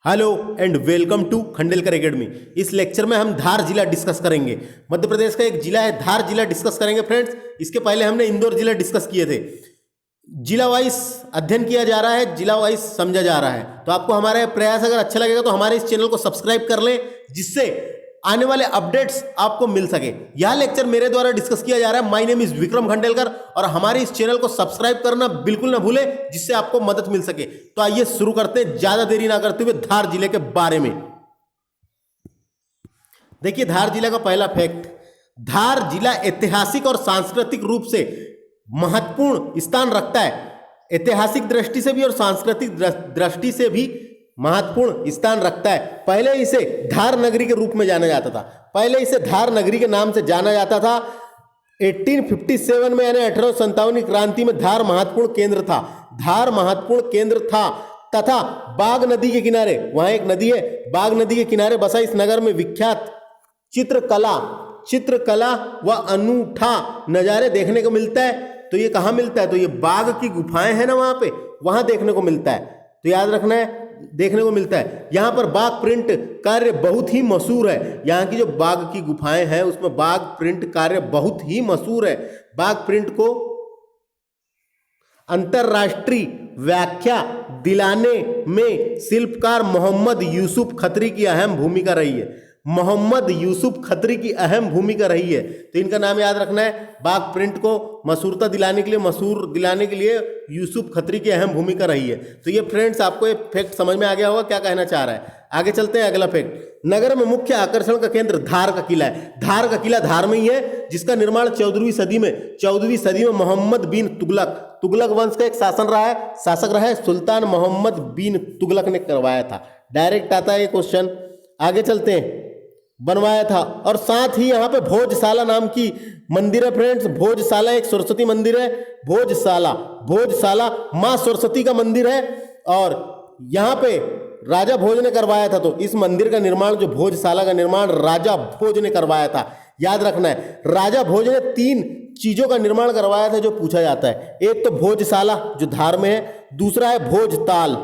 Hello and welcome to Khandelkar academy. इस lecture में हम धार जिला डिस्कस करेंगे। मध्य प्रदेश का एक जिला है धार जिला डिस्कस करेंगे फ्रेंड्स। इसके पहले हमने इंदौर जिला डिस्कस किए थे। जिला वाइज अध्ययन किया जा रहा है, जिला वाइज समझा जा रहा है। तो आपको हमारा प्रयास अगर अच्छा लगेगा तो हमारे इस चैनल को सब्सक्राइब कर लें, जिससे आने वाले अपडेट्स आपको मिल सके। यह लेक्चर मेरे द्वारा डिस्कस किया जा रहा है। My name is Vikram Khandelkar और हमारे इस चैनल को सब्सक्राइब करना बिल्कुल ना भूलें, जिससे आपको मदद मिल सके। तो आइए शुरू करते हैं, ज्यादा देरी ना करते हुए धार जिले के बारे में। देखिए धार जिला का पहला फैक्ट, धार जिला ऐतिहासिक और सांस्कृतिक रूप से महत्वपूर्ण स्थान रखता है। ऐतिहासिक दृष्टि से भी और सांस्कृतिक दृष्टि से भी महत्वपूर्ण स्थान रखता है। पहले इसे धार नगरी के रूप में जाना जाता था। पहले इसे धार नगरी के नाम से जाना जाता था। 1857 में यानी 1857 क्रांति में धार महत्वपूर्ण केंद्र था। धार महत्वपूर्ण केंद्र था तथा बाघ नदी के किनारे, वहां एक नदी है, बाघ नदी के किनारे बसा इस नगर में विख्यात चित्रकला व अनूठा नजारे देखने को मिलता है। तो ये कहाँ मिलता है? तो ये बाघ की गुफाएं हैं ना, वहां पे, वहां देखने को मिलता है। तो याद रखना है, देखने को मिलता है। यहाँ पर बाघ प्रिंट कार्य बहुत ही मशहूर है। यहाँ की जो बाघ की गुफाएं हैं उसमें बाघ प्रिंट कार्य बहुत ही मशहूर है। बाघ प्रिंट को अंतरराष्ट्रीय व्याख्या दिलाने में शिल्पकार मोहम्मद यूसुफ खत्री की अहम भूमिका रही है। मोहम्मद यूसुफ खत्री की अहम भूमिका रही है। तो इनका नाम याद रखना है। बाघ प्रिंट को मशहूर दिलाने के लिए यूसुफ खत्री की अहम भूमिका रही है। तो ये फ्रेंड्स आपको ये फैक्ट समझ में आ गया होगा क्या कहना चाह रहा है। आगे चलते हैं, अगला फैक्ट। नगर में मुख्य आकर्षण का केंद्र धार का किला है। धार का किला धार में ही है, जिसका निर्माण 14वीं सदी में मोहम्मद बिन तुगलक वंश का एक शासक रहा है सुल्तान मोहम्मद बिन तुगलक ने करवाया था। डायरेक्ट आता है ये क्वेश्चन। आगे चलते हैं, बनवाया था। और साथ ही यहाँ पे भोजशाला नाम की मंदिर है फ्रेंड्स। भोजशाला एक सरस्वती मंदिर है। भोजशाला माँ सरस्वती का मंदिर है और यहाँ पे राजा भोज ने करवाया था। तो इस मंदिर का निर्माण, जो भोजशाला का निर्माण राजा भोज ने करवाया था। याद रखना है, राजा भोज ने 3 चीजों का निर्माण करवाया था जो पूछा जाता है। एक तो भोजशाला जो धार में है, दूसरा है भोजताल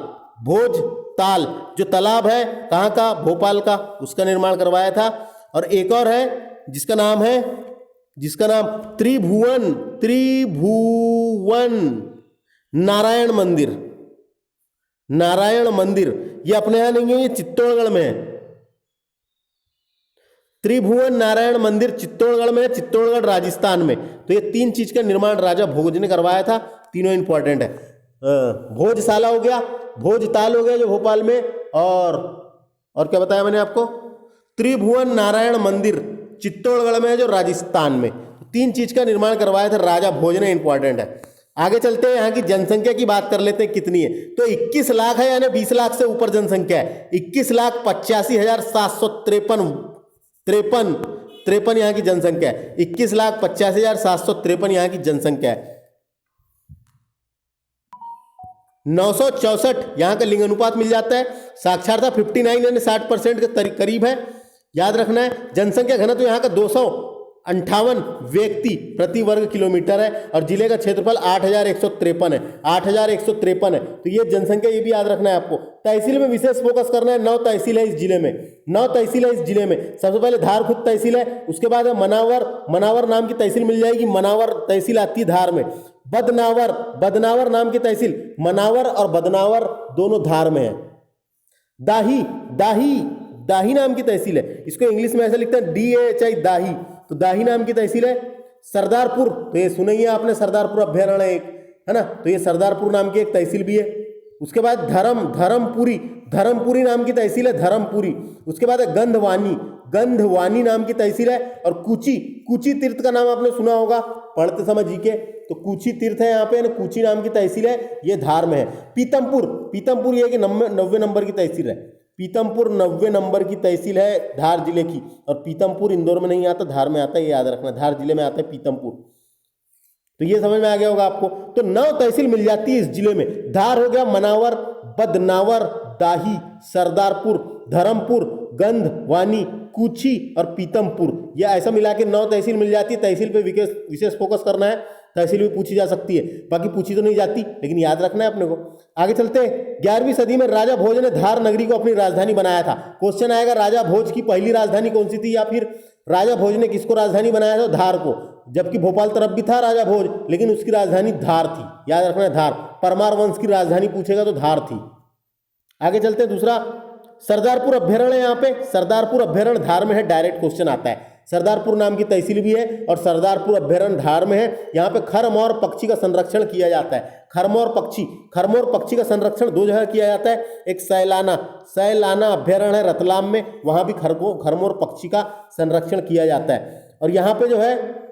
जो तालाब है, कहाँ का? भोपाल का, उसका निर्माण करवाया था। और एक और है जिसका नाम त्रिभुवन नारायण मंदिर। ये अपने यहाँ नहीं है, ये चित्तौड़गढ़ में है। त्रिभुवन नारायण मंदिर चित्तौड़गढ़ में है, चित्तौड़गढ़ राजस्थान में। तो ये 3 चीज का निर्माण राजा भोज ने करवाया था। तीनों इंपॉर्टेंट है। भोजशाला हो गया, भोजताल हो गया जो भोपाल में, और क्या बताया मैंने आपको? त्रिभुवन नारायण मंदिर चित्तौड़गढ़ में है जो राजस्थान में। 3 चीज का निर्माण करवाया था राजा भोज ने, इंपॉर्टेंट है। आगे चलते हैं, यहाँ की जनसंख्या की बात कर लेते हैं कितनी है। तो 21 लाख है, यानी 20 लाख से ऊपर जनसंख्या है। 21,85,753 यहाँ की जनसंख्या है। 21,85,753 यहाँ की जनसंख्या है। 964 यहाँ का लिंग अनुपात मिल जाता है। साक्षरता 59 यानी 60% के करीब है। याद रखना है, जनसंख्या घनत्व यहाँ का 258 व्यक्ति प्रति वर्ग किलोमीटर है और जिले का क्षेत्रफल 8,153 है। 8,153 है। तो ये जनसंख्या, ये भी याद रखना है आपको। तहसील में विशेष फोकस करना है। 9 तहसील है इस जिले में। 9 तहसील है इस जिले में। सबसे पहले धार खुद तहसील है, उसके बाद है मनावर नाम की तहसील मिल जाएगी। मनावर तहसील आती है धार में। बदनावर नाम की तहसील, मनावर और बदनावर दोनों धार में है। दाही नाम की तहसील है। इसको इंग्लिश में ऐसे लिखते हैं DAHI, दाही। तो दाही नाम की तहसील है। सरदारपुर, तो ये सुना ही है आपने, सरदारपुर अभ्यारण्य एक है ना। तो ये सरदारपुर नाम की एक तहसील भी है। उसके बाद धर्मपुरी नाम की तहसील है, धर्मपुरी। उसके बाद है गंधवानी नाम की तहसील है। और कूची तीर्थ का नाम आपने सुना होगा पढ़ते समय जीके। तो कूची तीर्थ है यहाँ पे, कूची नाम की तहसील है, ये धार में है। पीतमपुर ये कि 90 नंबर की तहसील है। पीतमपुर 90 नंबर की तहसील है धार जिले की। और पीतमपुर इंदौर में नहीं आता, धार में आता है, ये याद रखना। धार जिले में आता है पीतमपुर। तो ये समझ में आ गया होगा आपको। तो 9 तहसील मिल जाती है इस जिले में। धार हो गया, मनावर, बदनावर, दाही, सरदारपुर, धर्मपुर, गंधवानी, कूची और पीतमपुर। यह ऐसा मिला के 9 तहसील मिल जाती है। तहसील पे विशेष फोकस करना है। तहसील भी पूछी जा सकती है, बाकी पूछी तो नहीं जाती, लेकिन याद रखना है अपने को। आगे चलते हैं। 11वीं सदी में राजा भोज ने धार नगरी को अपनी राजधानी बनाया था। क्वेश्चन आएगा राजा भोज की पहली राजधानी कौन सी थी, या फिर राजा भोज ने किसको राजधानी बनाया था, धार को। जबकि भोपाल तरफ भी था राजा भोज, लेकिन उसकी राजधानी धार थी, याद रखना है धार। परमार वंश की राजधानी पूछेगा तो धार थी। आगे चलते हैं। दूसरा सरदारपुर अभ्यारण्य, यहाँ पे सरदारपुर अभ्यारण्य धार में है, डायरेक्ट क्वेश्चन आता है। सरदारपुर नाम की तहसील भी है और सरदारपुर अभ्यारण्य धार में है। यहाँ पे खरमोर पक्षी का संरक्षण किया जाता है। खरमोर पक्षी का संरक्षण दो जगह किया जाता है। एक सैलाना अभ्यारण्य है रतलाम में, वहां भी खरमोर पक्षी का संरक्षण किया जाता है। और यहाँ पे जो है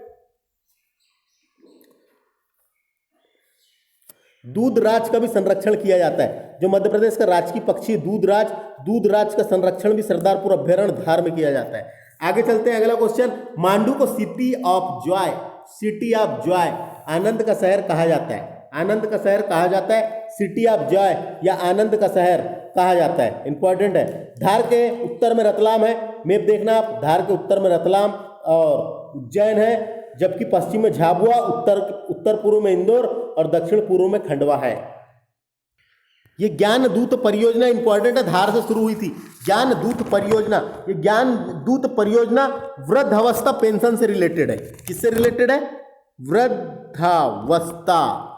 दूधराज का भी संरक्षण किया जाता है। जो मध्य प्रदेश का राजकीय पक्षी दूधराज का संरक्षण भी सरदारपुर अभ्यारण्य धार में किया जाता है। आगे चलते हैं। अगला क्वेश्चन, मांडू को सिटी ऑफ जॉय आनंद का शहर कहा जाता है। आनंद का शहर कहा जाता है, सिटी ऑफ जॉय या आनंद का शहर कहा जाता है। इंपॉर्टेंट है। धार के उत्तर में रतलाम है, मैप देखना आप। धार के उत्तर में रतलाम और उज्जैन है, जबकि पश्चिम में झाबुआ, उत्तर पूर्व में इंदौर और दक्षिण पूर्व में खंडवा है। ये ज्ञान दूत परियोजना इंपॉर्टेंट है, धार से शुरू हुई थी। ज्ञान दूत परियोजना, ये ज्ञान दूत परियोजना वृद्धावस्था पेंशन से रिलेटेड है। किससे रिलेटेड है? वृद्धावस्था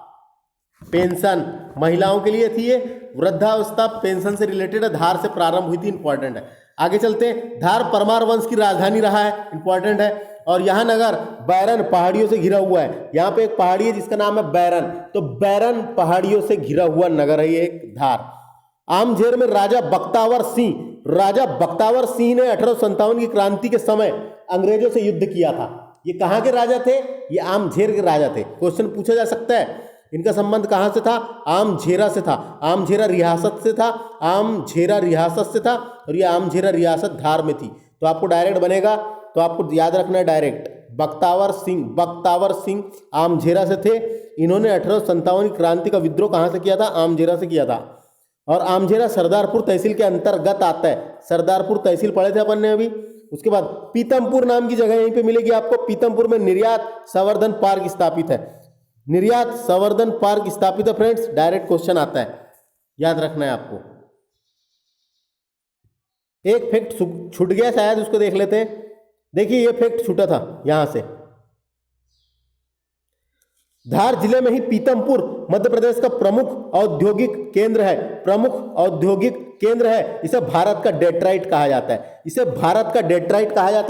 पेंशन, महिलाओं के लिए थी ये। वृद्धावस्था पेंशन से रिलेटेड है, धार से प्रारंभ हुई थी, इंपॉर्टेंट है। आगे चलते हैं। धार परमार वंश की राजधानी रहा है, इंपॉर्टेंट है। और यह नगर बैरन पहाड़ियों से घिरा हुआ है। यहाँ पे एक पहाड़ी है जिसका नाम है बैरन, तो बैरन पहाड़ियों से घिरा हुआ नगर है ये धार। आमझेर में राजा बख्तावर सिंह ने 1857 की क्रांति के समय अंग्रेजों से युद्ध किया था। ये कहाँ के राजा थे? ये आमझेर के राजा थे। क्वेश्चन पूछा जा सकता है, इनका संबंध कहाँ से था? आमझेरा से था। आमझेरा रियासत से था, और ये आमझेरा रियासत धार में थी। तो आपको डायरेक्ट बनेगा, तो आपको याद रखना है डायरेक्ट। बख्तावर सिंह आमझेरा से थे। इन्होंने 1857 की क्रांति का विद्रोह कहाँ से किया था? आमझेरा से किया था। और आमझेरा सरदारपुर तहसील के अंतर्गत आता है। सरदारपुर तहसील पढ़े थे अपन ने अभी। उसके बाद पीतमपुर नाम की जगह यहीं पे मिलेगी आपको। पीतमपुर में निर्यात संवर्धन पार्क स्थापित है। निर्यात संवर्धन पार्क स्थापित है फ्रेंड्स, डायरेक्ट क्वेश्चन आता है, याद रखना है आपको। एक फैक्ट छूट गया शायद, उसको देख लेते हैं। देखिए ये फैक्ट छूटा था यहां से। धार जिले में ही पीतमपुर मध्य प्रदेश का प्रमुख औद्योगिक केंद्र है। इसे भारत का डेट्राइट कहा जाता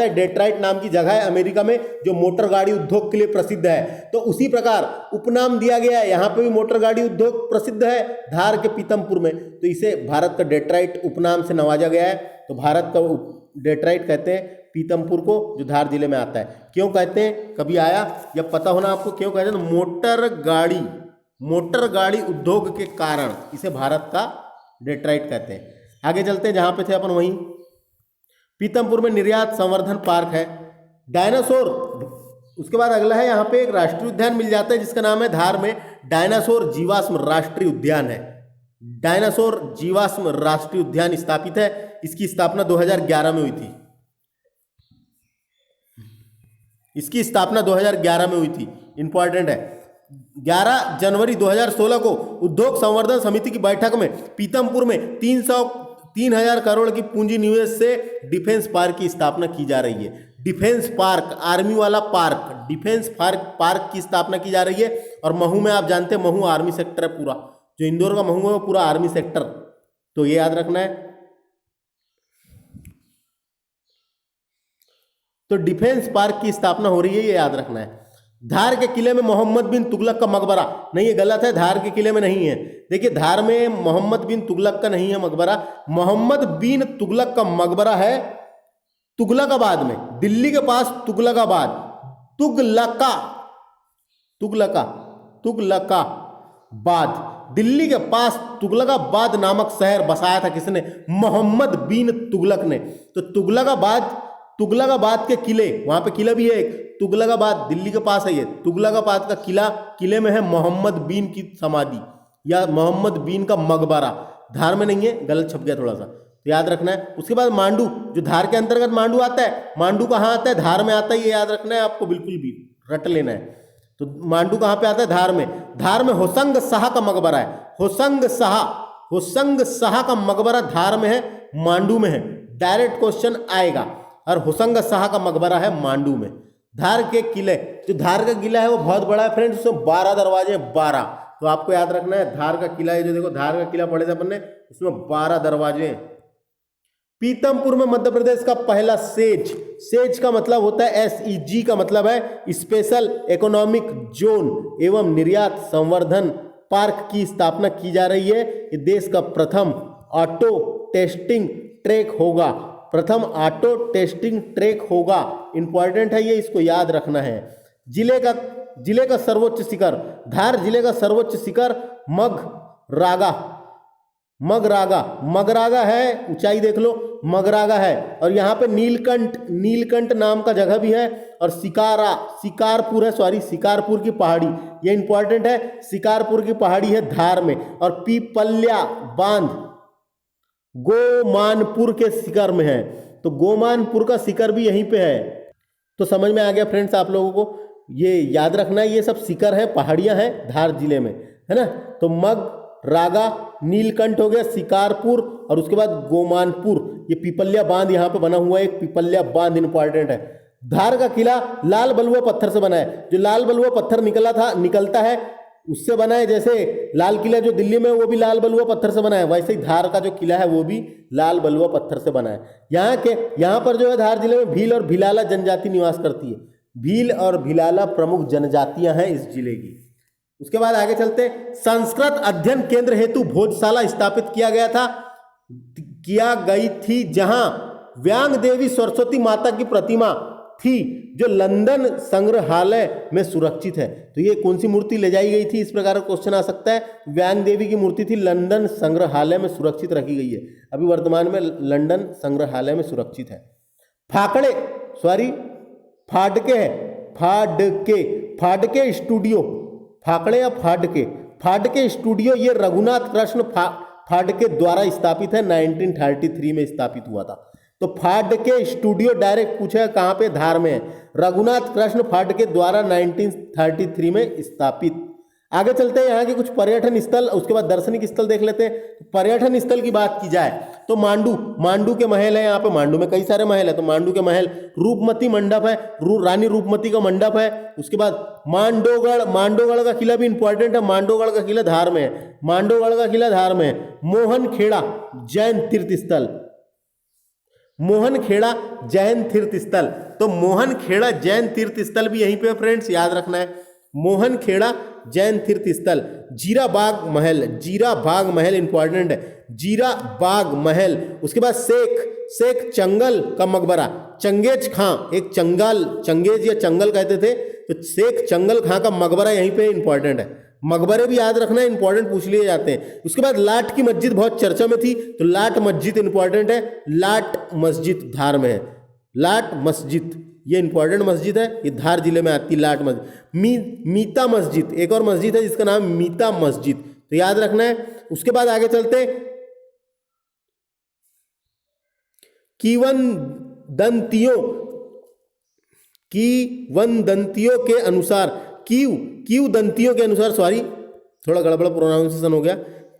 है। डेट्राइट नाम की जगह है अमेरिका में, जो मोटर गाड़ी उद्योग के लिए प्रसिद्ध है। तो उसी प्रकार उपनाम दिया गया है, यहाँ पे भी मोटर गाड़ी उद्योग प्रसिद्ध है धार के पीतमपुर में, तो इसे भारत का डेट्राइट उपनाम से नवाजा गया है। तो भारत का डेट्राइट कहते हैं पीतमपुर को, जो धार जिले में आता है। क्यों कहते हैं, कभी आया या पता होना आपको क्यों कहते हैं? मोटर गाड़ी उद्योग के कारण इसे भारत का डेट्राइट कहते हैं। आगे चलते हैं, जहां पे थे अपन वहीं। पीतमपुर में निर्यात संवर्धन पार्क है। डायनासोर, उसके बाद अगला है, यहाँ पे एक राष्ट्रीय उद्यान मिल जाता है जिसका नाम है धार में डायनासोर जीवाश्म राष्ट्रीय उद्यान है। डायनासोर जीवाश्म राष्ट्रीय उद्यान स्थापित है। इसकी स्थापना 2011 में हुई थी। इंपॉर्टेंट है। 11 जनवरी 2016 को उद्योग संवर्धन समिति की बैठक में पीतमपुर में 3,000 करोड़ की पूंजी निवेश से डिफेंस पार्क की स्थापना की जा रही है। डिफेंस पार्क, आर्मी वाला पार्क, डिफेंस पार्क की स्थापना की जा रही है। और महू में आप जानते हैं, महू आर्मी सेक्टर है पूरा। जो इंदौर का महू है वो पूरा आर्मी सेक्टर, तो ये याद रखना है। तो डिफेंस पार्क की स्थापना हो रही है, ये याद रखना है। धार के किले में मोहम्मद बिन तुगलक का मकबरा, नहीं ये गलत है, धार के किले में नहीं है। देखिए धार में मोहम्मद बिन तुगलक का नहीं है मकबरा। मोहम्मद बिन तुगलक का मकबरा है तुगलकाबाद में, दिल्ली के पास तुगलकाबाद, तुगलकाबाद, दिल्ली के पास तुगलकाबाद नामक शहर बसाया था किसने? मोहम्मद बिन तुगलक ने। तो तुगलकाबाद के किले, वहां पे किला भी है एक, तुगलकाबाद दिल्ली के पास है ये। तुगलकाबाद का किला, किले में है मोहम्मद बिन की समाधि या मोहम्मद बिन का मकबरा। धार में नहीं है, गलत छप गया थोड़ा सा, तो याद रखना है। उसके बाद मांडू, जो धार के अंतर्गत मांडू आता है। मांडू कहाँ आता है? धार में आता है, ये याद रखना है आपको, बिल्कुल भी रट लेना है। तो मांडू कहाँ पे आता है? धार में। धार में होसंग शाह का मकबरा है। होसंग शाह का मकबरा धार में है, मांडू में है। डायरेक्ट क्वेश्चन आएगा। और होसंग शाह का मकबरा है मांडू में। धार के किले, जो धार का किला है वो बहुत बड़ा है फ्रेंड्स, उसमें 12 दरवाजे हैं, 12। तो आपको याद रखना है धार का किला है, जो देखो धार का किला पढ़े थे अपन ने, उसमें 12 दरवाजे हैं। पीतमपुर में मध्य प्रदेश का पहला सेज का मतलब होता है SEG का मतलब है स्पेशल इकोनॉमिक जोन एवं निर्यात संवर्धन पार्क की स्थापना की जा रही है। ये देश का प्रथम ऑटो टेस्टिंग ट्रैक होगा। इंपॉर्टेंट है ये, इसको याद रखना है। जिले का सर्वोच्च शिखर, धार जिले का सर्वोच्च शिखर मगरागा है, ऊंचाई देख लो, मगरागा है। और यहाँ पे नीलकंठ नाम का जगह भी है। और शिकारपुर की पहाड़ी, ये इंपॉर्टेंट है, शिकारपुर की पहाड़ी है धार में। और पीपल्या बांध गोमानपुर के शिखर में है। तो गोमानपुर का शिखर भी यहीं पे है। तो समझ में आ गया फ्रेंड्स आप लोगों को, ये याद रखना है, ये सब शिखर है, पहाड़ियां हैं धार जिले में, है ना। तो मगरागा, नीलकंठ हो गया, शिकारपुर, और उसके बाद गोमानपुर, ये पीपल्या बांध यहाँ पे बना हुआ है, एक पीपल्या बांध इंपॉर्टेंट है। धार का किला लाल बलुआ पत्थर से बना है। जो लाल बलुआ पत्थर निकलता है उससे बना है। जैसे लाल किला जो दिल्ली में वो भी लाल बलुआ पत्थर से बना है, वैसे ही धार का जो किला है वो भी लाल बलुआ पत्थर से बना है। यहाँ पर जो है धार जिले में भील और भिलाला जनजाति निवास करती है। भील और भिलाला प्रमुख जनजातियां हैं इस जिले की। उसके बाद आगे चलते, संस्कृत अध्ययन केंद्र हेतु भोजशाला स्थापित किया गई थी, जहां व्यांग देवी सरस्वती माता की प्रतिमा थी, जो लंदन संग्रहालय में सुरक्षित है। तो ये कौन सी मूर्ति ले जाई गई थी, इस प्रकार का क्वेश्चन आ सकता है। व्यांग देवी की मूर्ति थी, लंदन संग्रहालय में सुरक्षित रखी गई है, अभी वर्तमान में लंदन संग्रहालय में सुरक्षित है। फाड़के स्टूडियो, ये रघुनाथ कृष्ण फाड़के द्वारा स्थापित है, 1933 में स्थापित हुआ था। तो फाड़के स्टूडियो डायरेक्ट पूछेगा कहाँ पे, धार में है। रघुनाथ कृष्ण फाड़के द्वारा 1933 में स्थापित। आगे चलते हैं, यहाँ के कुछ पर्यटन स्थल, उसके बाद दार्शनिक स्थल देख लेते हैं। पर्यटन स्थल की बात की जाए तो मांडू के महल है। यहाँ पे मांडू में कई सारे महल है, तो मांडू के महल, रूपमती मंडप है, रानी रूपमती का मंडप है। उसके बाद मांडोगढ़ का किला भी इंपॉर्टेंट है, मांडोगढ़ का किला धार में है, मांडोगढ़ का किला धार में है। मोहनखेड़ा जैन तीर्थ स्थल, तो मोहनखेड़ा जैन तीर्थ स्थल भी यहीं पे फ्रेंड्स, याद रखना है। मोहनखेड़ा जैन तीर्थ स्थल। जीरा बाग महल इंपॉर्टेंट है, जीरा बाग महल। उसके बाद शेख चंगल का मकबरा, चंगेज खां, एक चंगेज या चंगल कहते थे, तो शेख चंगल खां का मकबरा यहीं पे इंपॉर्टेंट है। मकबरे भी याद रखना है, इंपॉर्टेंट पूछ लिए जाते हैं। उसके बाद लाट की मस्जिद बहुत चर्चा में थी, तो लाट मस्जिद इंपॉर्टेंट है, लाट मस्जिद धार में है। लाट मस्जिद ये इंपॉर्टेंट मस्जिद है, ये धार जिले में आती है लाट मस्जिद। मीता मस्जिद, एक और मस्जिद है जिसका नाम मीता मस्जिद, तो याद रखना है। उसके बाद आगे चलते, किवंदंतियों के अनुसार, सॉरी थोड़ा गड़बड़ प्रोनाउंसिएशन हो गया।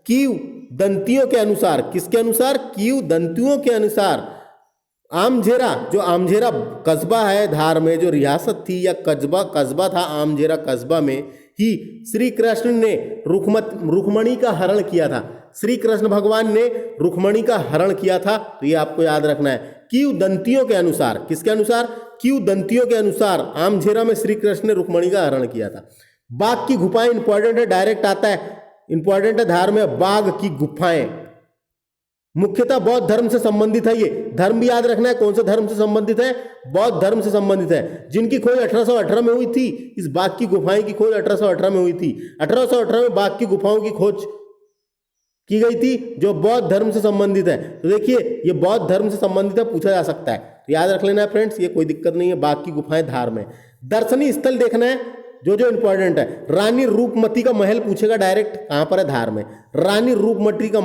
किवदंतियों के अनुसार, किसके अनुसार? किवदंतियों के अनुसार आमझेरा, जो आमझेरा कस्बा है धार में, जो रियासत थी या कस्बा था, आमझेरा कस्बा में ही श्री कृष्ण ने रुक्मणी का हरण किया था। श्री कृष्ण भगवान ने रुक्मणी का हरण किया था, तो ये आपको याद रखना है। किवदंतियों के अनुसार, किसके अनुसार? किवदंतियों के अनुसार आमझेरा में श्री कृष्ण ने रुक्मणी का हरण किया था। बाघ की गुफाएं इंपॉर्टेंट है, डायरेक्ट आता है, इंपॉर्टेंट है धार में। बाघ की गुफाएं मुख्यतः बौद्ध धर्म से संबंधित है। ये धर्म भी याद रखना है, कौन से धर्म से संबंधित है? बौद्ध धर्म से संबंधित है, जिनकी खोज 1818 में हुई थी। इस बाघ की गुफाएं की खोज 1818 में हुई थी। 1818 में बाघ की गुफाओं की खोज की गई थी, जो बौद्ध धर्म से संबंधित है। तो देखिए ये बौद्ध धर्म से संबंधित है, पूछा जा सकता है, तो याद रख लेना है फ्रेंड्स, ये कोई दिक्कत नहीं है। बाघ की गुफाएं धार में। दर्शनीय स्थल देखना है जो इंपॉर्टेंट है। रानी रूपमती का महल पूछेगा डायरेक्ट, कहां पर है? धार में। रानी रूपमती का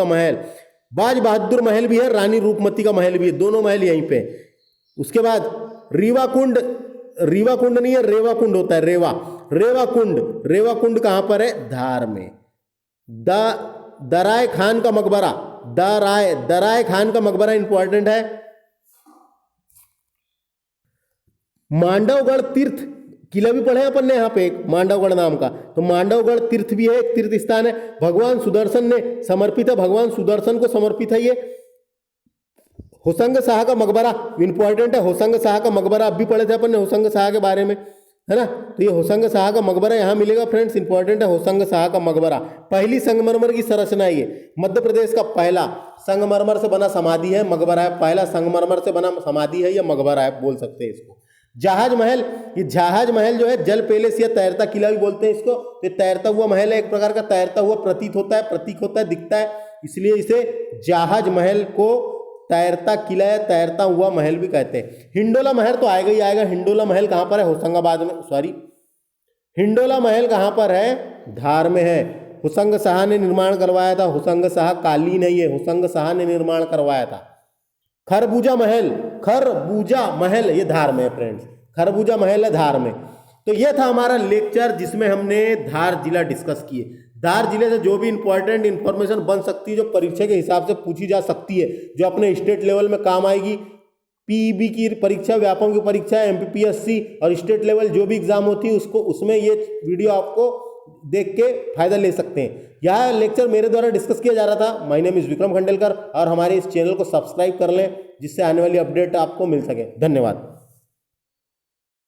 महल। बाज बहादुर महल भी है, रानी रूपमती का महल भी है, दोनों महल यहीं पे। उसके बाद रीवा कुंड, रीवा कुंड नहीं है, रेवा कुंड होता है, रेवा, रेवा कुंड, रेवा कुंड कहां पर है? धार में। दराय खान का मकबरा, दराय खान का मकबरा इंपॉर्टेंट है। मांडवगढ़ तीर्थ किला भी पढ़े अपन ने यहाँ पे एक मांडवगढ़ नाम का, तो मांडवगढ़ तीर्थ भी है, एक तीर्थ स्थान है, भगवान सुदर्शन ने समर्पित है, भगवान सुदर्शन को समर्पित है ये। होशंग शाह का मकबरा इंपॉर्टेंट है, होशंग शाह का मकबरा अब भी पढ़े थे अपन ने होशंग शाह के बारे में, है ना। तो ये होशंग शाह का मकबरा यहाँ मिलेगा फ्रेंड्स, इंपॉर्टेंट है होशंग शाह का मकबरा। पहली संगमरमर की संरचना है ये, मध्य प्रदेश का पहला संगमरमर से बना समाधि है, मकबरा है, पहला संगमरमर से बना समाधि है या मकबरा है, बोल सकते हैं इसको। जहाज महल, ये जहाज महल जो है जल पैलेस या तैरता किला भी बोलते हैं इसको, ये तैरता हुआ महल है, एक प्रकार का तैरता हुआ प्रतीत होता है, प्रतीक होता है, दिखता है, इसलिए इसे जहाज महल को तैरता किला या तैरता हुआ महल भी कहते हैं। हिंडोला महल तो आएगा ही आएगा, हिंडोला महल कहाँ पर है? होशंगाबाद में, सॉरी, हिंडोला महल कहाँ पर है? धार में है। होशंग शाह ने निर्माण करवाया था, होशंग शाह काली नहीं है, होशंग शाह ने निर्माण करवाया था। खरबूजा महल, खरबूजा महल ये धार में है फ्रेंड्स, खरबूजा महल है धार में। तो ये था हमारा लेक्चर जिसमें हमने धार जिला डिस्कस किए। धार जिले से जो भी इंपॉर्टेंट इन्फॉर्मेशन बन सकती है, जो परीक्षा के हिसाब से पूछी जा सकती है, जो अपने स्टेट लेवल में काम आएगी, पीईबी की परीक्षा, व्यापम की परीक्षा, एमपीपीएससी और स्टेट लेवल जो भी एग्जाम होती है उसको, उसमें ये वीडियो आपको देख के फायदा ले सकते हैं। यह लेक्चर मेरे द्वारा डिस्कस किया जा रहा था। My name is Vikram Khandelkar, और हमारे इस चैनल को सब्सक्राइब कर लें जिससे आने वाली अपडेट आपको मिल सके। धन्यवाद।